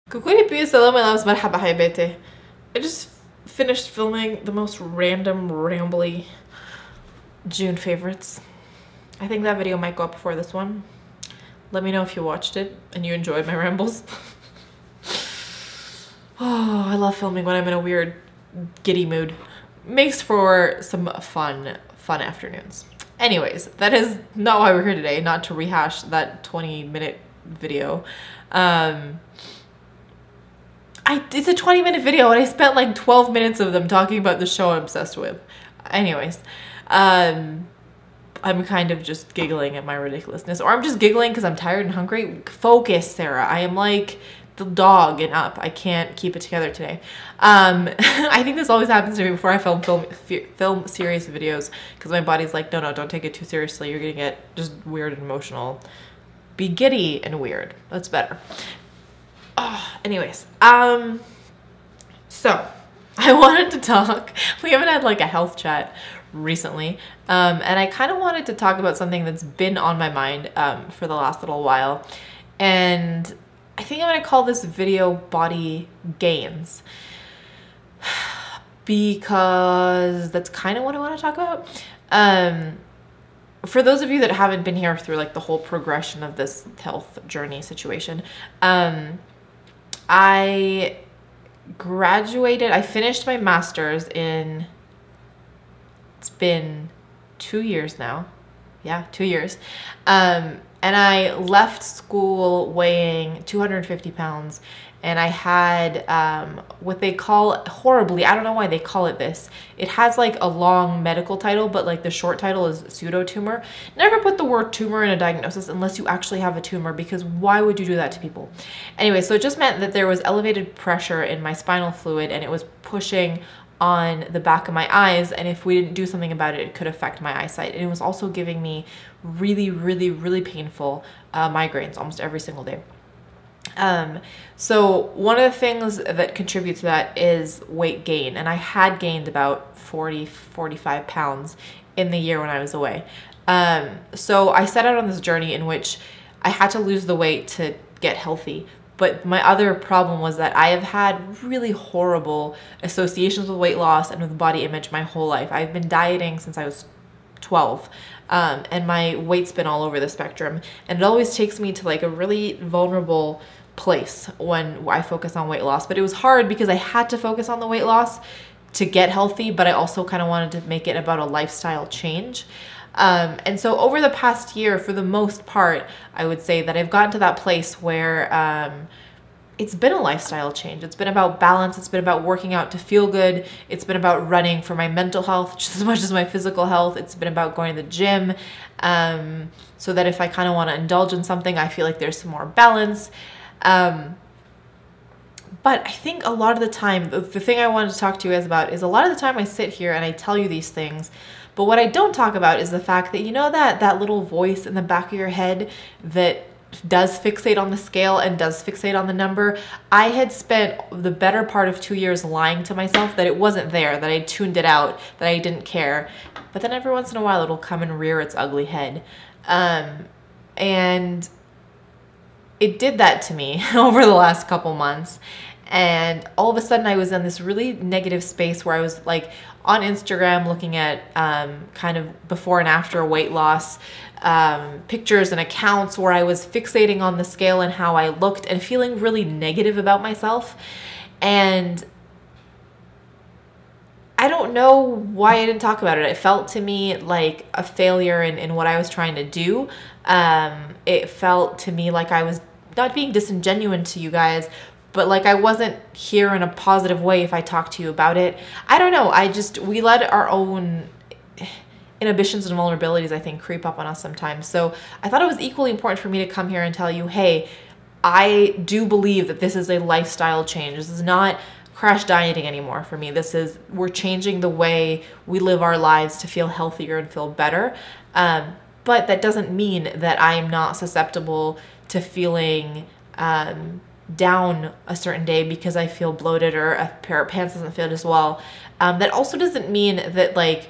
Coucou puces, my loves, Marhaba, habibetey. I just finished filming the most random, rambly June favorites. I think that video might go up before this one. Let me know if you watched it and you enjoyed my rambles. Oh, I love filming when I'm in a weird, giddy mood. Makes for some fun afternoons. Anyways, that is not why we're here today, not to rehash that 20-minute video. It's a 20-minute video and I spent like 12 minutes of them talking about the show I'm obsessed with. Anyways, I'm kind of just giggling at my ridiculousness, or I'm just giggling because I'm tired and hungry. Focus, Sarah. I am like the dog and up. I can't keep it together today. I think this always happens to me before I film serious videos, because my body's like, no, don't take it too seriously. You're gonna get just weird and emotional. Be giddy and weird. That's better. Oh, anyways, so I wanted to talk. We haven't had like a health chat recently, and I kind of wanted to talk about something that's been on my mind for the last little while, and I think I'm gonna call this video body gains, because that's kind of what I want to talk about. For those of you that haven't been here through like the whole progression of this health journey situation, I graduated, I finished my master's in, it's been 2 years now. Yeah, 2 years. And I left school weighing 250 pounds, and I had what they call, horribly, I don't know why they call it this. It has like a long medical title, but like the short title is pseudotumor. Never put the word tumor in a diagnosis unless you actually have a tumor, because why would you do that to people? Anyway, so it just meant that there was elevated pressure in my spinal fluid, and it was pushing on the back of my eyes, and if we didn't do something about it, it could affect my eyesight. And it was also giving me really painful migraines almost every single day. So one of the things that contributes to that is weight gain, and I had gained about 45 pounds in the year when I was away. So I set out on this journey in which I had to lose the weight to get healthy. But my other problem was that I have had really horrible associations with weight loss and with body image my whole life. I've been dieting since I was 12, and my weight's been all over the spectrum. And it always takes me to like a really vulnerable place when I focus on weight loss. But it was hard because I had to focus on the weight loss to get healthy, but I also kind of wanted to make it about a lifestyle change. And so over the past year, for the most part, I would say that I've gotten to that place where it's been a lifestyle change. It's been about balance. It's been about working out to feel good. It's been about running for my mental health just as much as my physical health. It's been about going to the gym, so that if I kind of want to indulge in something, I feel like there's some more balance. But I think a lot of the time, the thing I wanted to talk to you guys about is a lot of the time I sit here and I tell you these things, but what I don't talk about is the fact that, you know, that little voice in the back of your head that does fixate on the scale and does fixate on the number. I had spent the better part of 2 years lying to myself that it wasn't there, that I tuned it out, that I didn't care. But then every once in a while it'll come and rear its ugly head. And it did that to me over the last couple months. And all of a sudden I was in this really negative space where I was like on Instagram looking at kind of before and after weight loss pictures and accounts where I was fixating on the scale and how I looked and feeling really negative about myself. And I don't know why I didn't talk about it. It felt to me like a failure in what I was trying to do. It felt to me like I was not being disingenuous to you guys, but like I wasn't here in a positive way if I talked to you about it. I don't know. We let our own inhibitions and vulnerabilities, I think, creep up on us sometimes. So I thought it was equally important for me to come here and tell you, hey, I do believe that this is a lifestyle change. This is not crash dieting anymore for me. We're changing the way we live our lives to feel healthier and feel better. But that doesn't mean that I'm not susceptible to feeling down a certain day because I feel bloated or a pair of pants doesn't fit as well. That also doesn't mean that like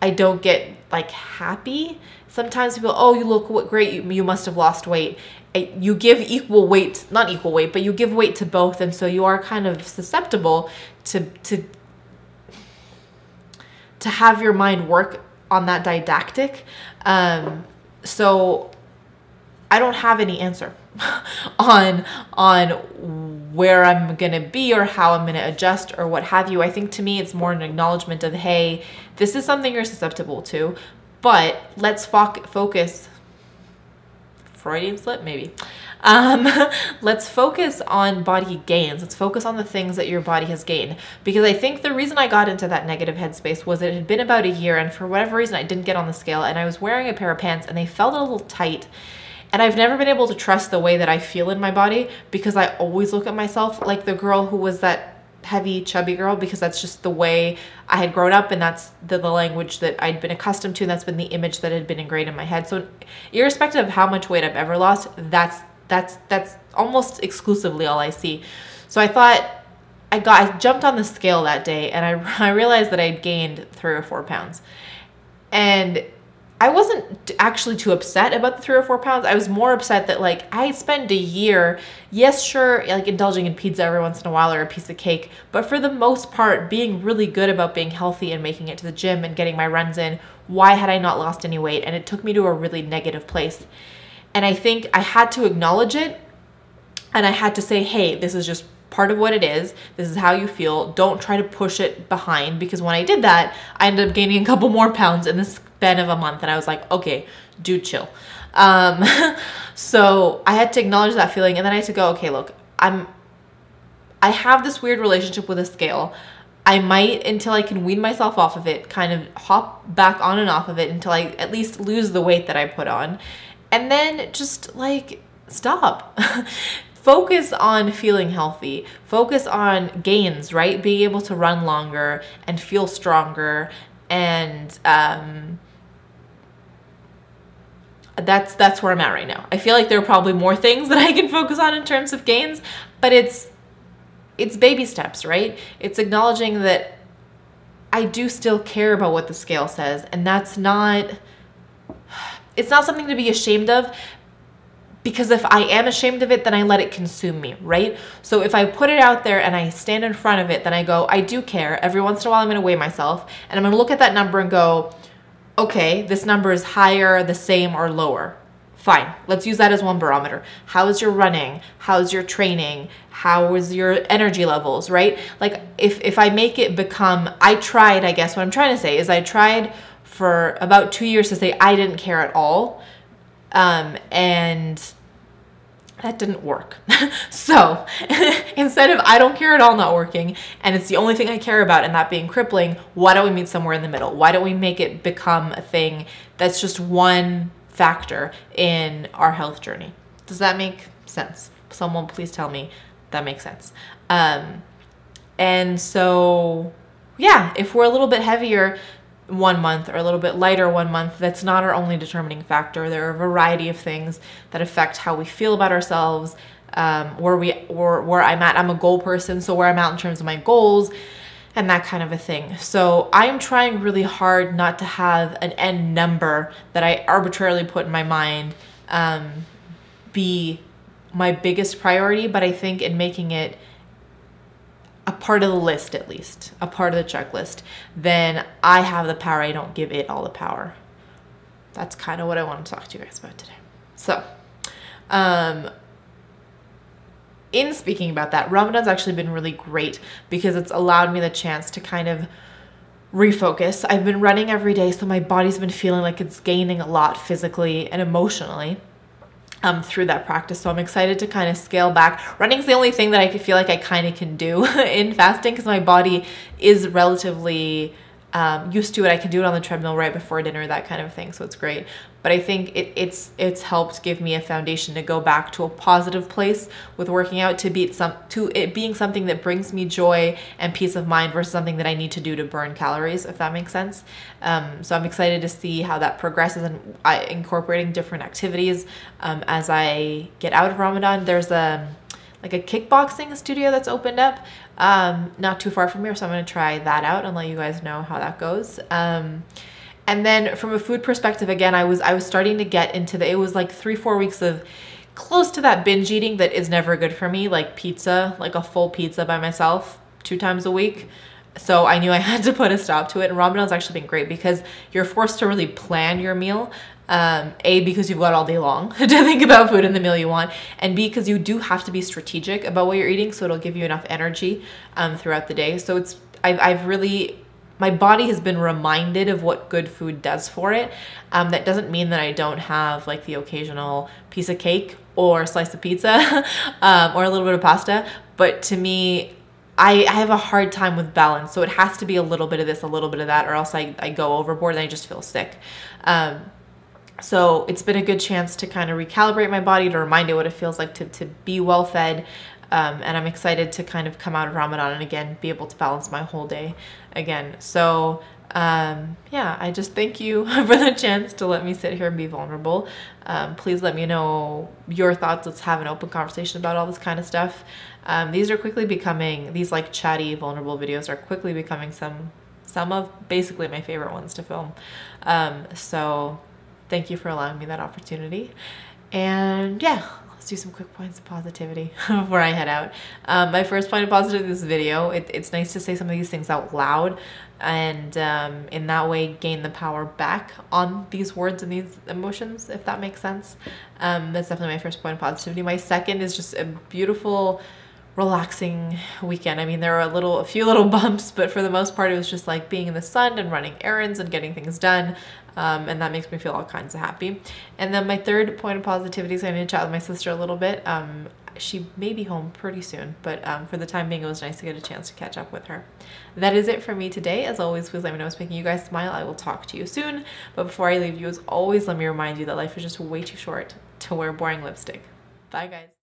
I don't get like happy. Sometimes people, oh, you look great, you must have lost weight. You give equal weight, not equal weight, but you give weight to both, and so you are kind of susceptible to have your mind work on that didactic. So I don't have any answer on where I'm gonna be or how I'm gonna adjust or what have you. I think to me it's more an acknowledgement of, hey, this is something you're susceptible to, but let's focus, Freudian slip maybe. Let's focus on body gains. Let's focus on the things that your body has gained. Because I think the reason I got into that negative headspace was it had been about a year, and for whatever reason I didn't get on the scale, and I was wearing a pair of pants and they felt a little tight. And I've never been able to trust the way that I feel in my body, because I always look at myself like the girl who was that heavy, chubby girl, because that's just the way I had grown up, and that's the language that I'd been accustomed to, and that's been the image that had been ingrained in my head. So irrespective of how much weight I've ever lost, that's almost exclusively all I see. So I thought, I jumped on the scale that day, and I realized that I'd gained 3 or 4 pounds. And I wasn't actually too upset about the 3 or 4 pounds. I was more upset that, like, I spent a year, yes, sure, like indulging in pizza every once in a while or a piece of cake, but for the most part, being really good about being healthy and making it to the gym and getting my runs in. Why had I not lost any weight? And it took me to a really negative place. And I think I had to acknowledge it, and I had to say, hey, this is just part of what it is. This is how you feel. Don't try to push it behind, because when I did that, I ended up gaining a couple more pounds in the span of a month, and I was like, okay, dude, chill. So I had to acknowledge that feeling, and then I had to go, okay, look, I have this weird relationship with a scale. I might, until I can wean myself off of it, kind of hop back on and off of it until I at least lose the weight that I put on. And then just, like, stop. Focus on feeling healthy. Focus on gains, right? Being able to run longer and feel stronger. And that's where I'm at right now. I feel like there are probably more things that I can focus on in terms of gains, but it's baby steps, right? It's acknowledging that I do still care about what the scale says, and that's not... It's not something to be ashamed of, because if I am ashamed of it, then I let it consume me, right? So if I put it out there and I stand in front of it, then I go, I do care. Every once in a while, I'm going to weigh myself, and I'm going to look at that number and go, okay, this number is higher, the same, or lower. Fine. Let's use that as one barometer. How is your running? How's your training? How is your energy levels, right? Like if I make it become, I tried, I guess what I'm trying to say is I tried for about 2 years to say I didn't care at all. And that didn't work. So instead of I don't care at all not working, and it's the only thing I care about and that being crippling, why don't we meet somewhere in the middle? Why don't we make it become a thing that's just one factor in our health journey? Does that make sense? Someone please tell me that makes sense. And so, yeah, if we're a little bit heavier 1 month or a little bit lighter 1 month, that's not our only determining factor. There are a variety of things that affect how we feel about ourselves, where I'm at. I'm a goal person, so where I'm at in terms of my goals and that kind of a thing. So I'm trying really hard not to have an end number that I arbitrarily put in my mind be my biggest priority, but I think in making it a part of the list, at least a part of the checklist, then I have the power. I don't give it all the power. That's kind of what I want to talk to you guys about today. So, in speaking about that, Ramadan's actually been really great because it's allowed me the chance to kind of refocus. I've been running every day, so my body's been feeling like it's gaining a lot physically and emotionally through that practice. So I'm excited to kind of scale back. Running's the only thing that I feel like I kind of can do in fasting because my body is relatively used to it. I can do it on the treadmill right before dinner, that kind of thing. So it's great. But I think it's helped give me a foundation to go back to a positive place with working out, to it being something that brings me joy and peace of mind versus something that I need to do to burn calories, if that makes sense. So I'm excited to see how that progresses and incorporating different activities as I get out of Ramadan. There's like a kickboxing studio that's opened up not too far from here, so I'm going to try that out and let you guys know how that goes. And then from a food perspective, again, I was starting to get into it was like 3-4 weeks of close to that binge eating that is never good for me, like pizza, like a full pizza by myself 2 times a week. So I knew I had to put a stop to it. And Ramadan's actually been great because you're forced to really plan your meal. A, because you've got all day long to think about food and the meal you want, and B, because you do have to be strategic about what you're eating, so it'll give you enough energy throughout the day. So I've really, my body has been reminded of what good food does for it. That doesn't mean that I don't have like the occasional piece of cake or a slice of pizza or a little bit of pasta, but to me, I have a hard time with balance. So it has to be a little bit of this, a little bit of that, or else I go overboard and I just feel sick. So it's been a good chance to kind of recalibrate my body, to remind it what it feels like to be well fed. And I'm excited to kind of come out of Ramadan and again, be able to balance my whole day again. So yeah, I just thank you for the chance to let me sit here and be vulnerable. Please let me know your thoughts. Let's have an open conversation about all this kind of stuff. These are quickly becoming, these like chatty, vulnerable videos are quickly becoming some of basically my favorite ones to film. So thank you for allowing me that opportunity. And yeah, let's do some quick points of positivity before I head out. My first point of positivity is this video. It's nice to say some of these things out loud and in that way gain the power back on these words and these emotions, if that makes sense. That's definitely my first point of positivity. My second is just a beautiful, relaxing weekend. I mean, there were a few little bumps, but for the most part, it was just like being in the sun and running errands and getting things done. And that makes me feel all kinds of happy. And then my third point of positivity is I need to chat with my sister a little bit. She may be home pretty soon, but for the time being, it was nice to get a chance to catch up with her. That is it for me today. As always, please let me know what's making you guys smile. I will talk to you soon. But before I leave you, as always, let me remind you that life is just way too short to wear boring lipstick. Bye, guys.